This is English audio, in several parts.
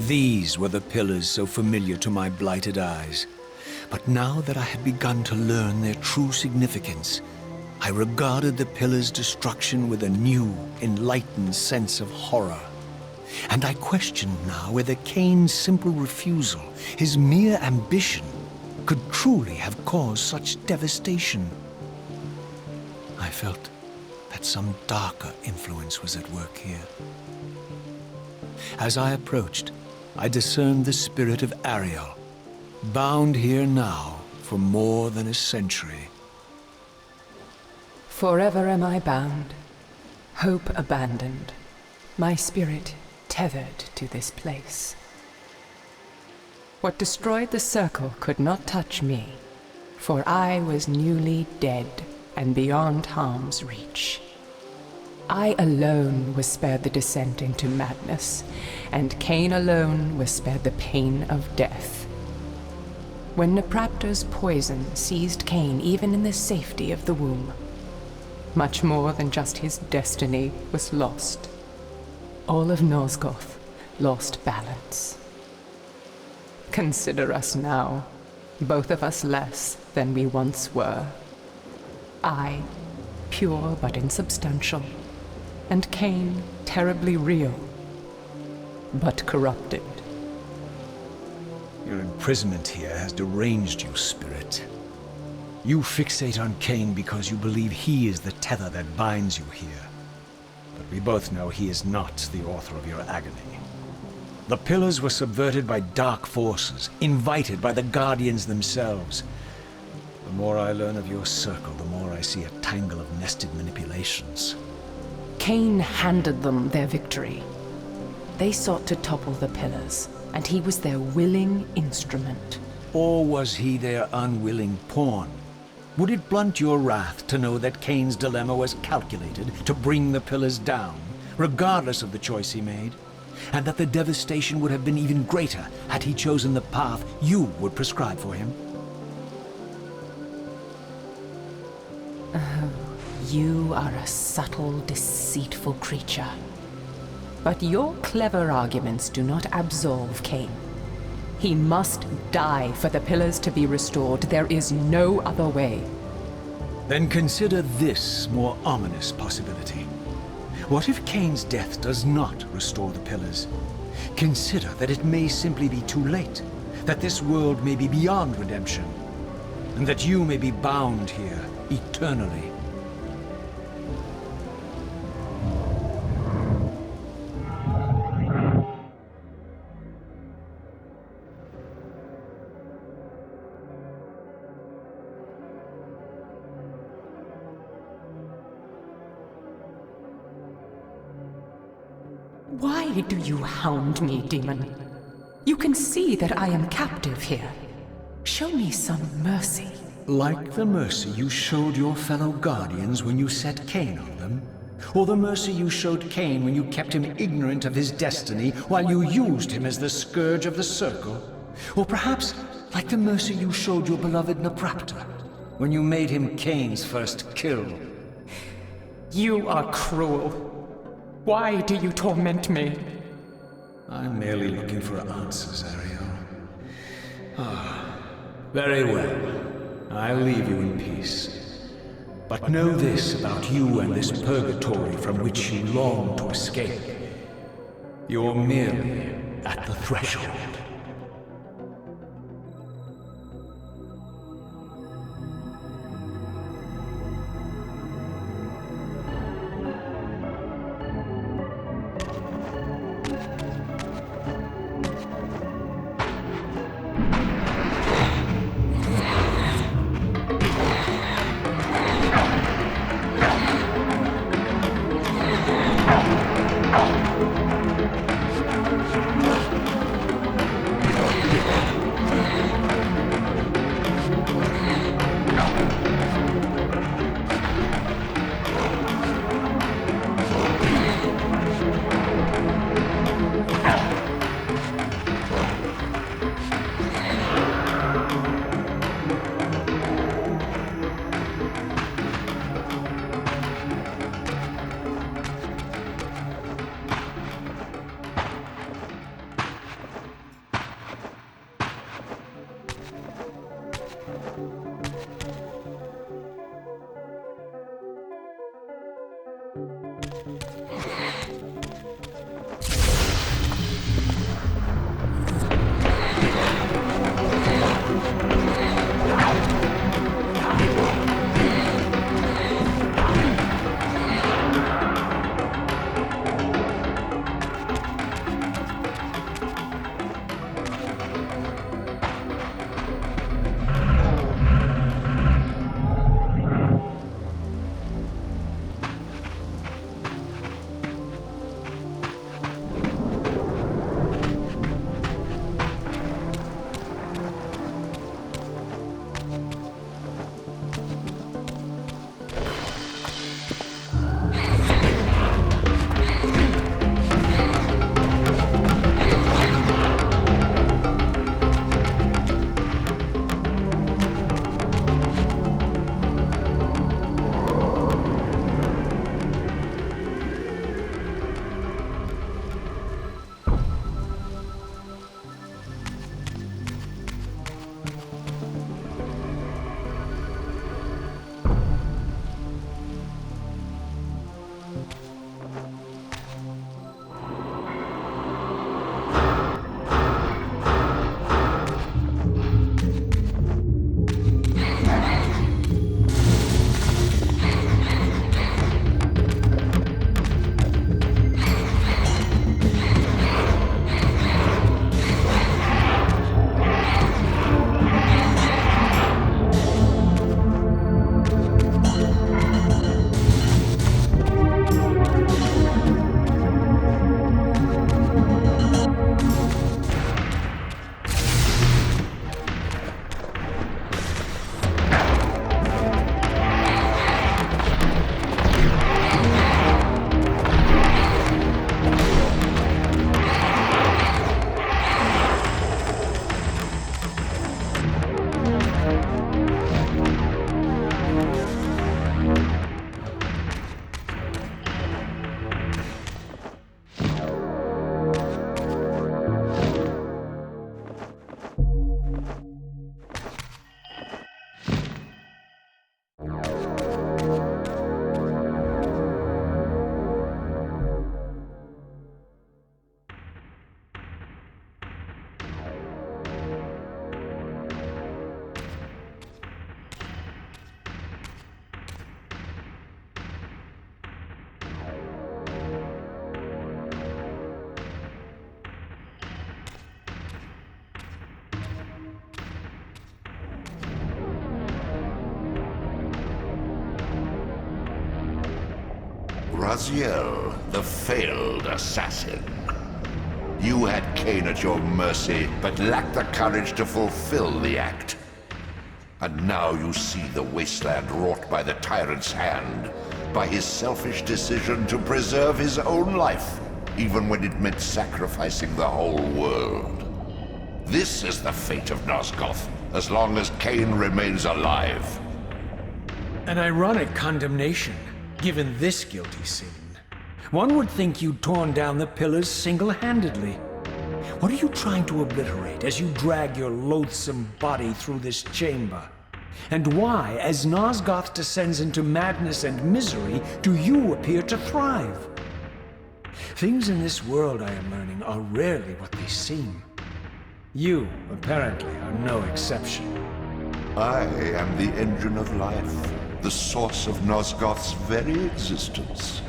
These were the pillars so familiar to my blighted eyes. But now that I had begun to learn their true significance, I regarded the pillars' destruction with a new, enlightened sense of horror. And I questioned now whether Kain's simple refusal, his mere ambition, could truly have caused such devastation. I felt that some darker influence was at work here. As I approached, I discerned the spirit of Ariel, bound here now for more than a century. Forever am I bound, hope abandoned, my spirit tethered to this place. What destroyed the circle could not touch me, for I was newly dead and beyond harm's reach. I alone was spared the descent into madness, and Kain alone was spared the pain of death. When Napraptor's poison seized Kain even in the safety of the womb, much more than just his destiny was lost. All of Nosgoth lost balance. Consider us now, both of us less than we once were. I, pure but insubstantial, and Kain, terribly real, but corrupted. Your imprisonment here has deranged you, Spirit. You fixate on Kain because you believe he is the tether that binds you here. But we both know he is not the author of your agony. The pillars were subverted by dark forces, invited by the Guardians themselves. The more I learn of your circle, the more I see a tangle of nested manipulations. Kain handed them their victory. They sought to topple the pillars, and he was their willing instrument. Or was he their unwilling pawn? Would it blunt your wrath to know that Kain's dilemma was calculated to bring the pillars down, regardless of the choice he made? And that the devastation would have been even greater had he chosen the path you would prescribe for him? Oh, you are a subtle, deceitful creature. But your clever arguments do not absolve Kain. He must die for the pillars to be restored. There is no other way. Then consider this more ominous possibility. What if Kain's death does not restore the pillars? Consider that it may simply be too late, that this world may be beyond redemption, and that you may be bound here eternally. Why do you hound me, demon? You can see that I am captive here. Show me some mercy. Like the mercy you showed your fellow Guardians when you set Kain on them? Or the mercy you showed Kain when you kept him ignorant of his destiny while you used him as the scourge of the Circle? Or perhaps like the mercy you showed your beloved Napraptor when you made him Kain's first kill? You are cruel. Why do you torment me? I'm merely looking for answers, Ariel. Ah, very well. I'll leave you in peace. But know this about you and this purgatory from which you long to escape. You're merely at the threshold. Raziel, the failed assassin. You had Kain at your mercy, but lacked the courage to fulfill the act. And now you see the wasteland wrought by the tyrant's hand, by his selfish decision to preserve his own life, even when it meant sacrificing the whole world. This is the fate of Nosgoth, as long as Kain remains alive. An ironic condemnation, given this guilty sin. One would think you'd torn down the pillars single-handedly. What are you trying to obliterate as you drag your loathsome body through this chamber? And why, as Nosgoth descends into madness and misery, do you appear to thrive? Things in this world, I am learning, are rarely what they seem. You, apparently, are no exception. I am the engine of life, the source of Nosgoth's very existence.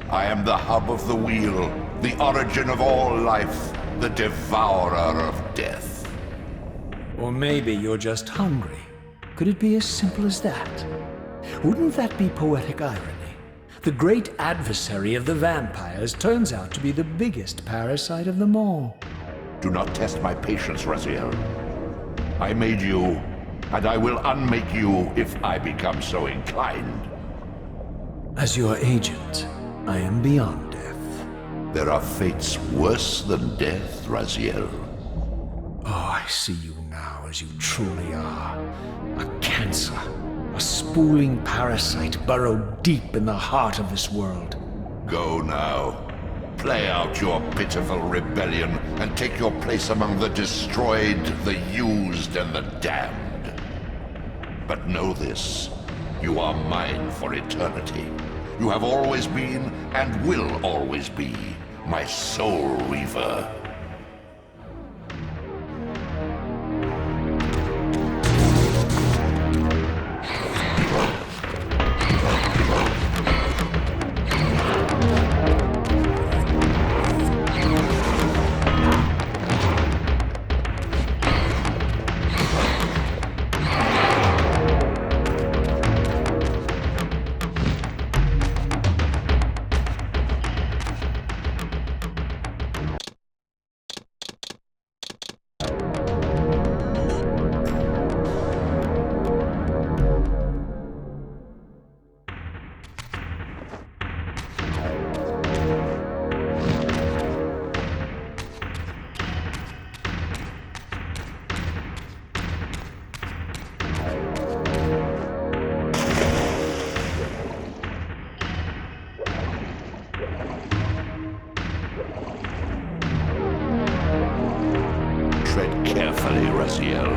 I am the hub of the wheel, the origin of all life, the devourer of death. Or maybe you're just hungry. Could it be as simple as that? Wouldn't that be poetic irony? The great adversary of the vampires turns out to be the biggest parasite of them all. Do not test my patience, Raziel. I made you, and I will unmake you if I become so inclined. As your agent, I am beyond death. There are fates worse than death, Raziel. Oh, I see you now as you truly are. A cancer. A spooling parasite burrowed deep in the heart of this world. Go now. Play out your pitiful rebellion and take your place among the destroyed, the used, and the damned. But know this. You are mine for eternity. You have always been, and will always be, my soul Reaver. Tread carefully, Raziel.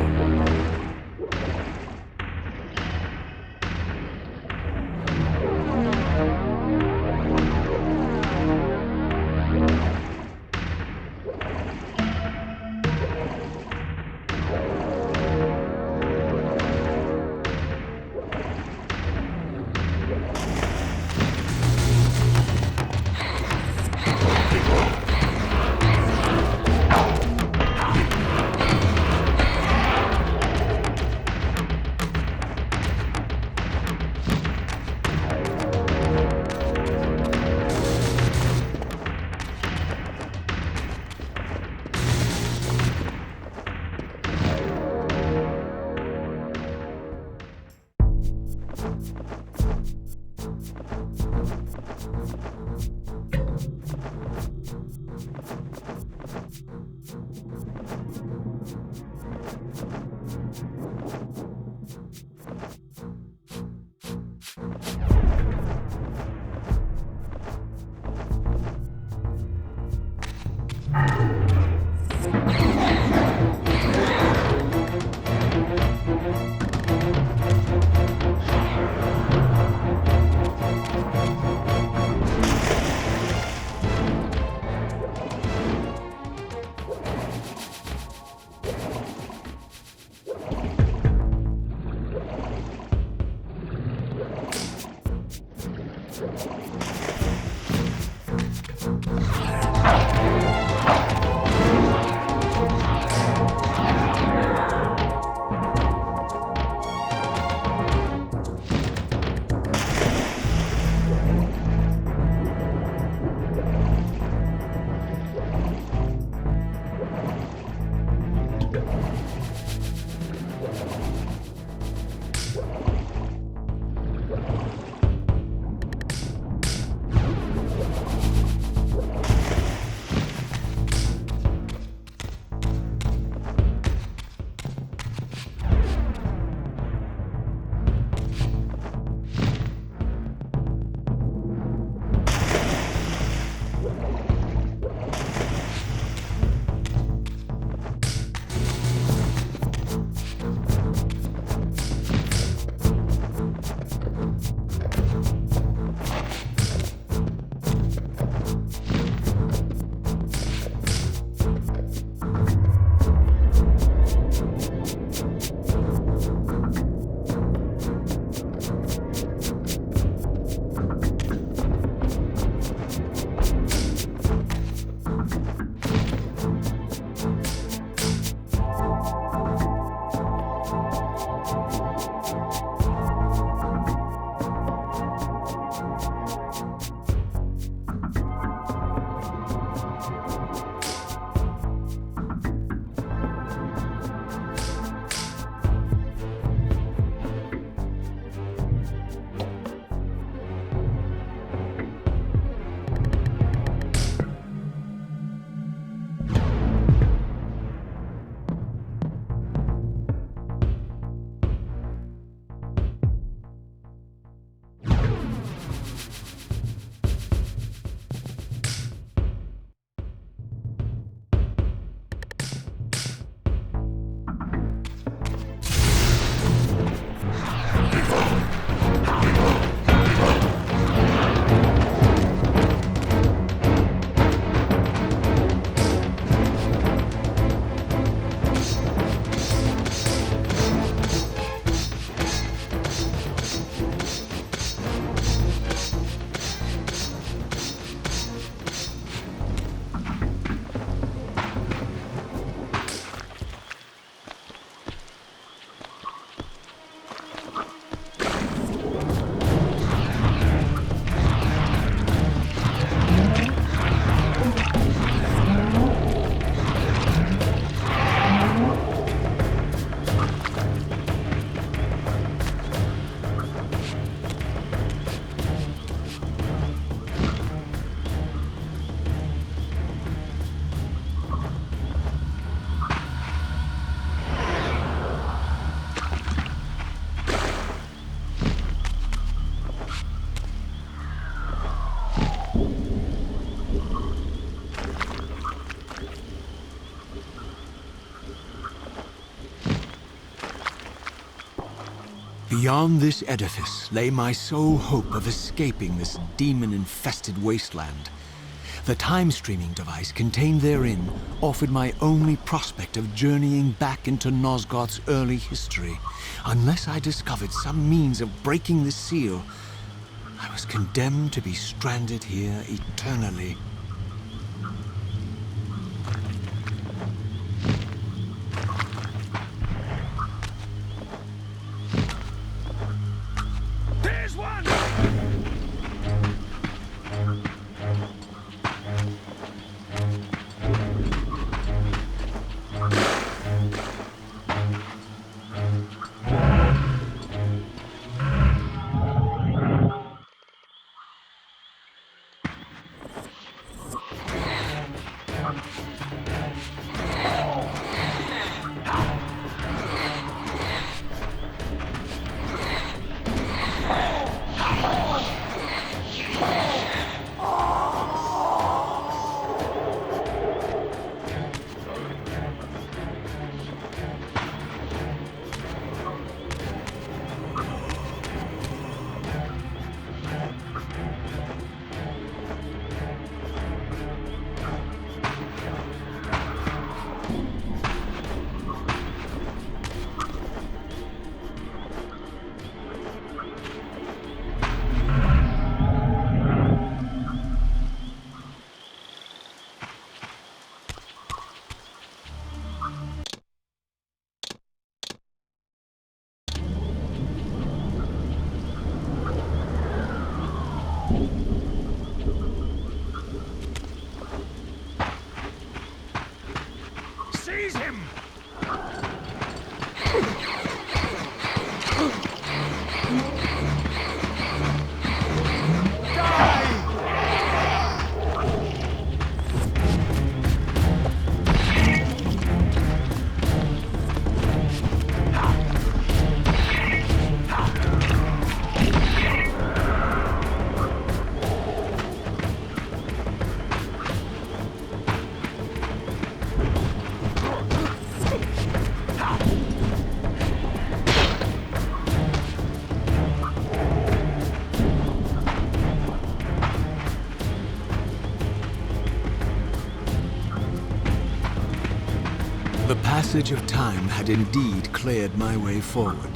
Beyond this edifice lay my sole hope of escaping this demon-infested wasteland. The time-streaming device contained therein offered my only prospect of journeying back into Nosgoth's early history. Unless I discovered some means of breaking the seal, I was condemned to be stranded here eternally. Seize him! The passage of time had indeed cleared my way forward,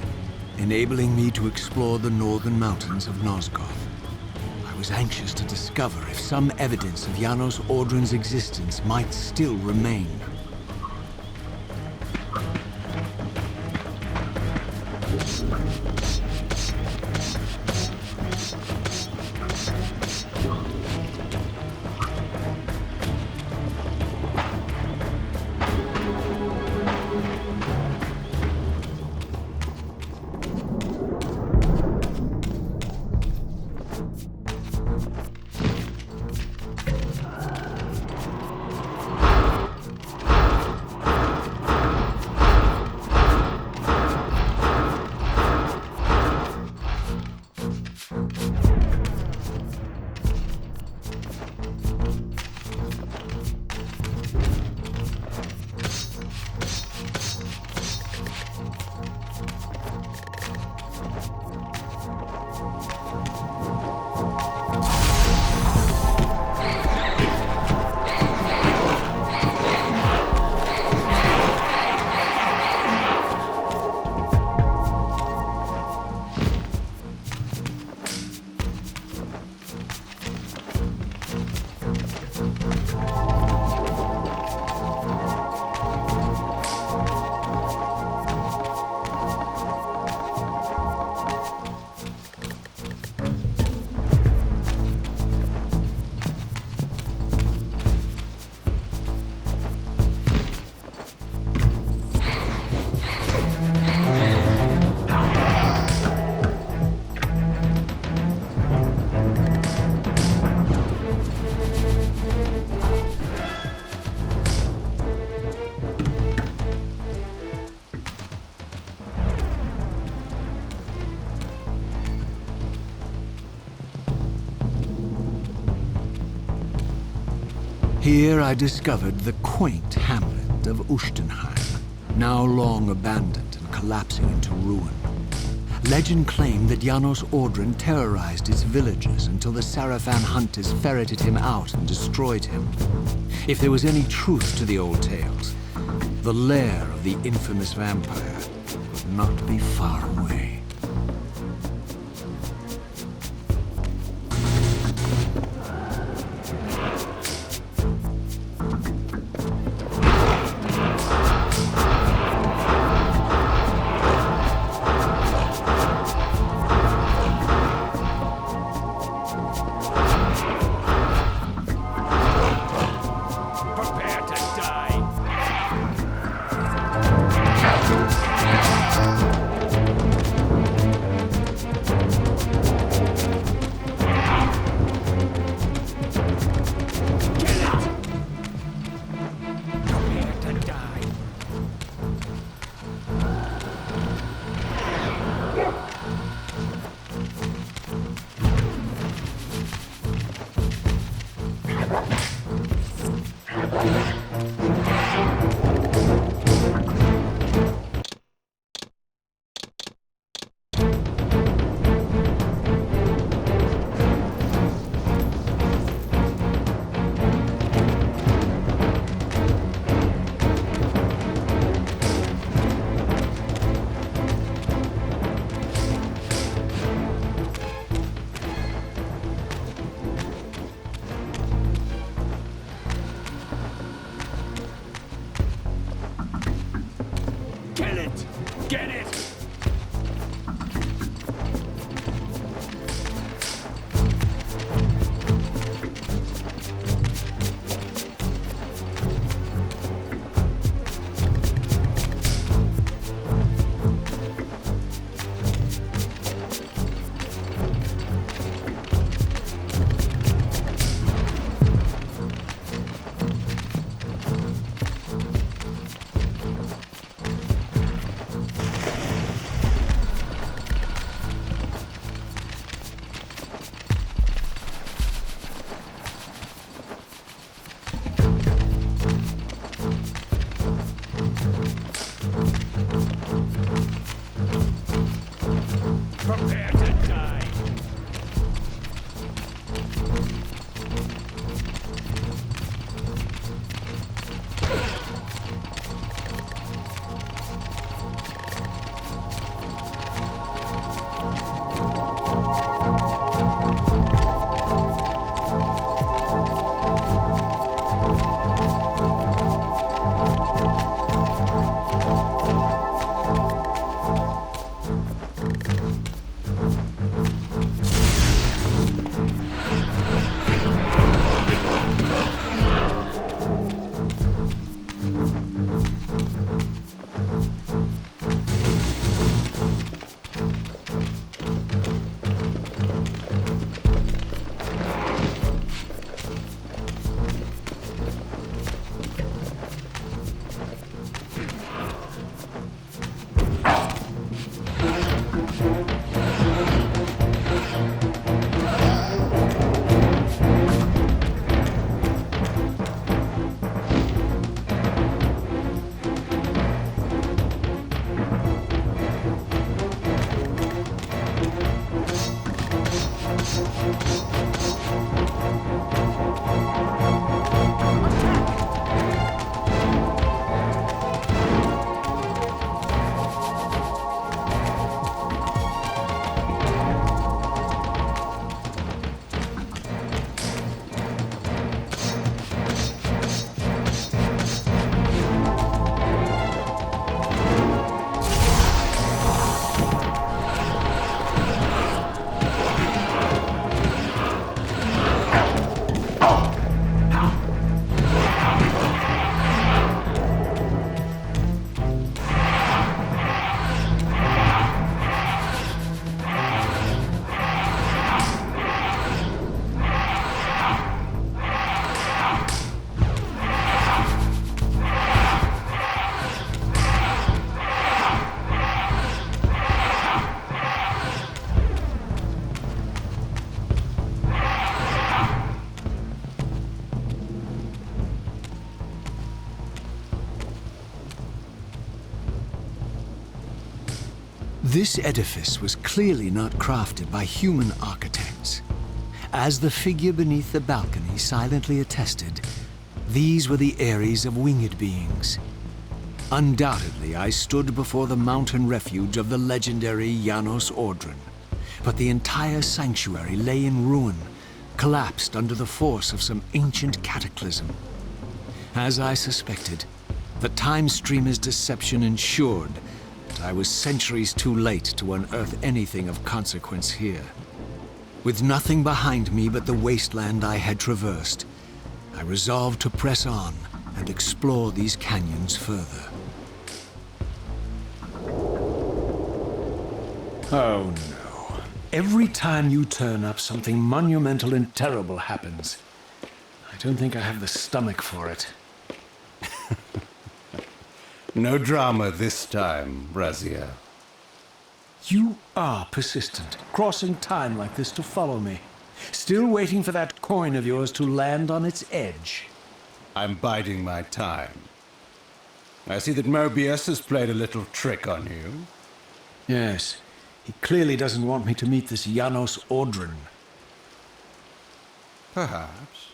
enabling me to explore the northern mountains of Nosgoth. I was anxious to discover if some evidence of Janos Audron's existence might still remain. Here I discovered the quaint hamlet of Ustenheim, now long abandoned and collapsing into ruin. Legend claimed that Janos Audron terrorized its villagers until the Sarafan hunters ferreted him out and destroyed him. If there was any truth to the old tales, the lair of the infamous vampire could not be far away. This edifice was clearly not crafted by human architects. As the figure beneath the balcony silently attested, these were the aeries of winged beings. Undoubtedly, I stood before the mountain refuge of the legendary Janos Ordren, but the entire sanctuary lay in ruin, collapsed under the force of some ancient cataclysm. As I suspected, the time streamer's deception ensured that I was centuries too late to unearth anything of consequence here. With nothing behind me but the wasteland I had traversed, I resolved to press on and explore these canyons further. Oh no. Every time you turn up, something monumental and terrible happens. I don't think I have the stomach for it. No drama this time, Raziel. You are persistent, crossing time like this to follow me. Still waiting for that coin of yours to land on its edge. I'm biding my time. I see that Mobius has played a little trick on you. Yes, he clearly doesn't want me to meet this Janos Ordren. Perhaps.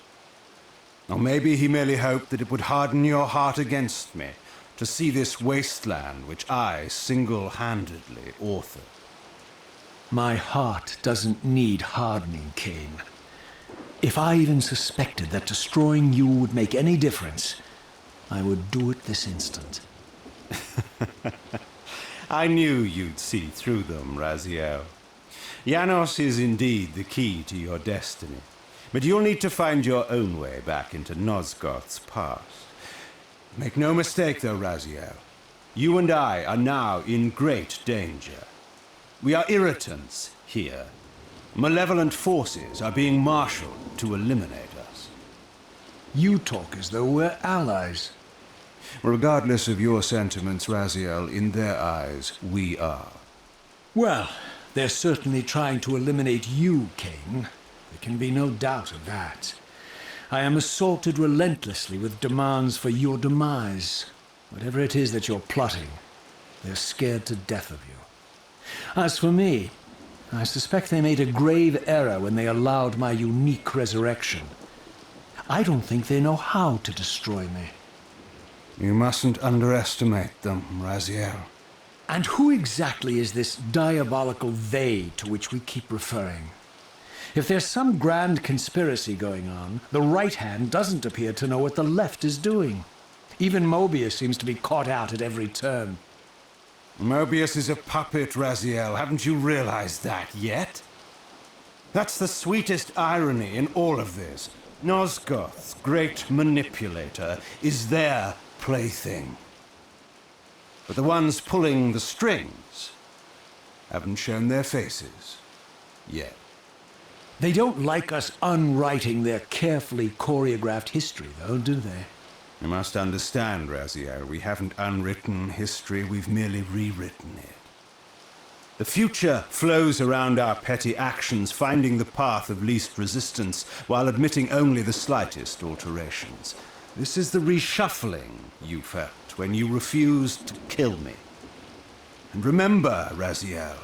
Or maybe he merely hoped that it would harden your heart against me, to see this wasteland which I single-handedly authored. My heart doesn't need hardening, Kain. If I even suspected that destroying you would make any difference, I would do it this instant. I knew you'd see through them, Raziel. Janos is indeed the key to your destiny, but you'll need to find your own way back into Nosgoth's past. Make no mistake, though, Raziel. You and I are now in great danger. We are irritants here. Malevolent forces are being marshaled to eliminate us. You talk as though we're allies. Regardless of your sentiments, Raziel, in their eyes, we are. Well, they're certainly trying to eliminate you, Kain. There can be no doubt of that. I am assaulted relentlessly with demands for your demise. Whatever it is that you're plotting, they're scared to death of you. As for me, I suspect they made a grave error when they allowed my unique resurrection. I don't think they know how to destroy me. You mustn't underestimate them, Raziel. And who exactly is this diabolical they to which we keep referring? If there's some grand conspiracy going on, the right hand doesn't appear to know what the left is doing. Even Mobius seems to be caught out at every turn. Mobius is a puppet, Raziel. Haven't you realized that yet? That's the sweetest irony in all of this. Nosgoth's great manipulator is their plaything. But the ones pulling the strings haven't shown their faces yet. They don't like us unwriting their carefully choreographed history, though, do they? You must understand, Raziel, we haven't unwritten history, we've merely rewritten it. The future flows around our petty actions, finding the path of least resistance, while admitting only the slightest alterations. This is the reshuffling you felt when you refused to kill me. And remember, Raziel,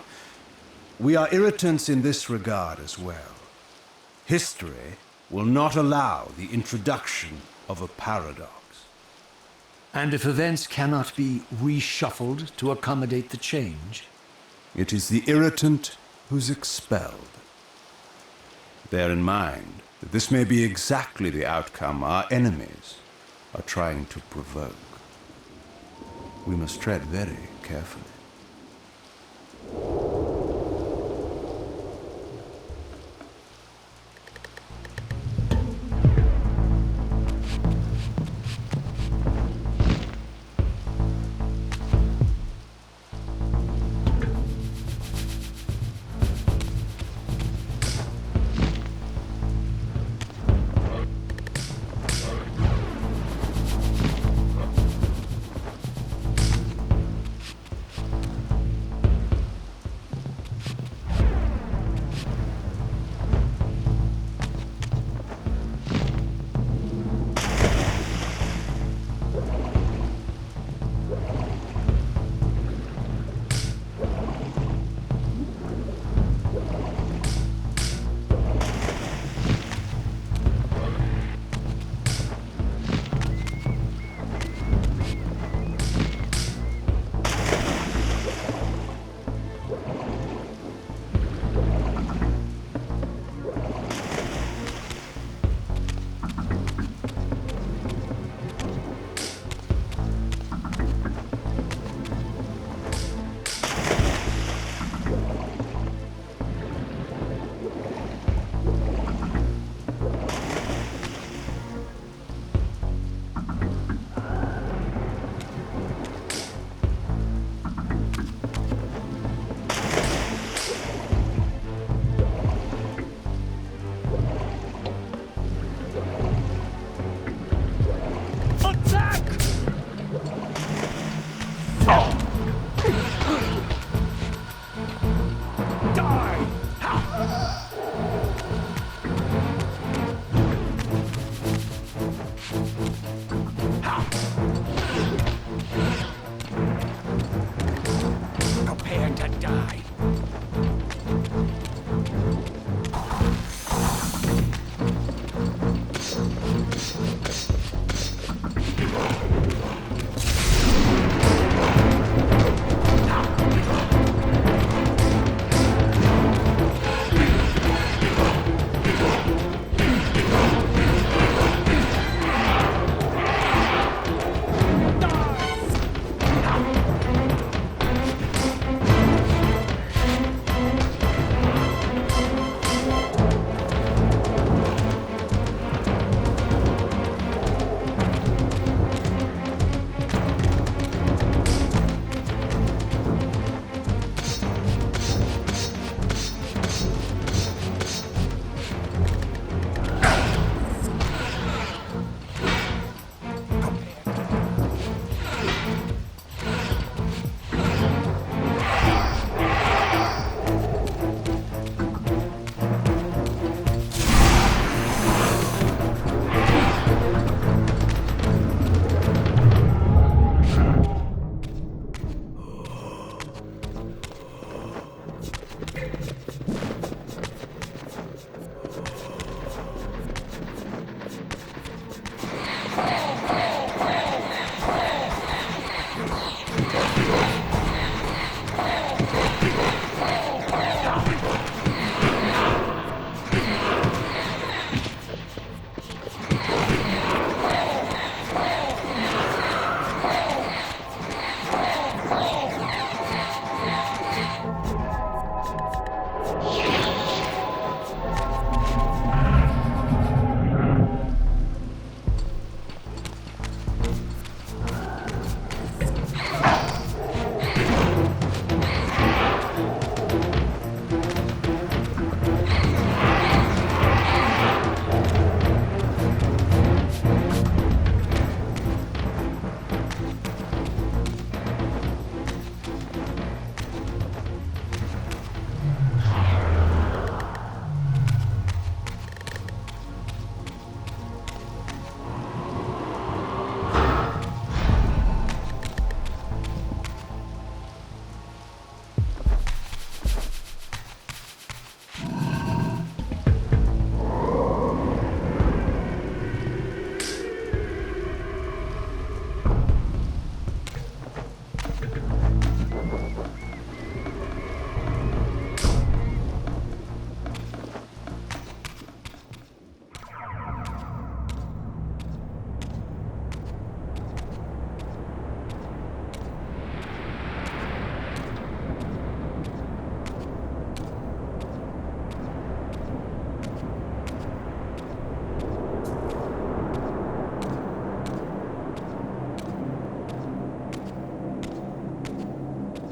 we are irritants in this regard as well. History will not allow the introduction of a paradox. And if events cannot be reshuffled to accommodate the change? It is the irritant who's expelled. Bear in mind that this may be exactly the outcome our enemies are trying to provoke. We must tread very carefully.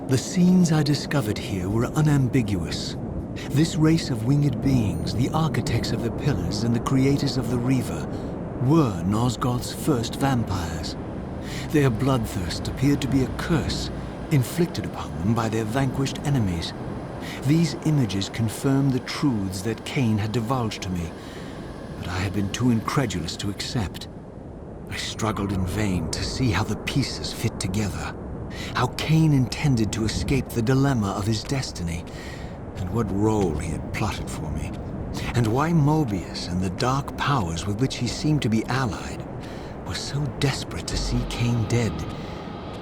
The scenes I discovered here were unambiguous. This race of winged beings, the architects of the Pillars and the creators of the Reaver, were Nosgoth's first vampires. Their bloodthirst appeared to be a curse inflicted upon them by their vanquished enemies. These images confirmed the truths that Kain had divulged to me, but I had been too incredulous to accept. I struggled in vain to see how the pieces fit together, how Kain intended to escape the dilemma of his destiny, and what role he had plotted for me, and why Mobius and the dark powers with which he seemed to be allied were so desperate to see Kain dead,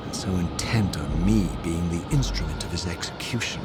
and so intent on me being the instrument of his execution.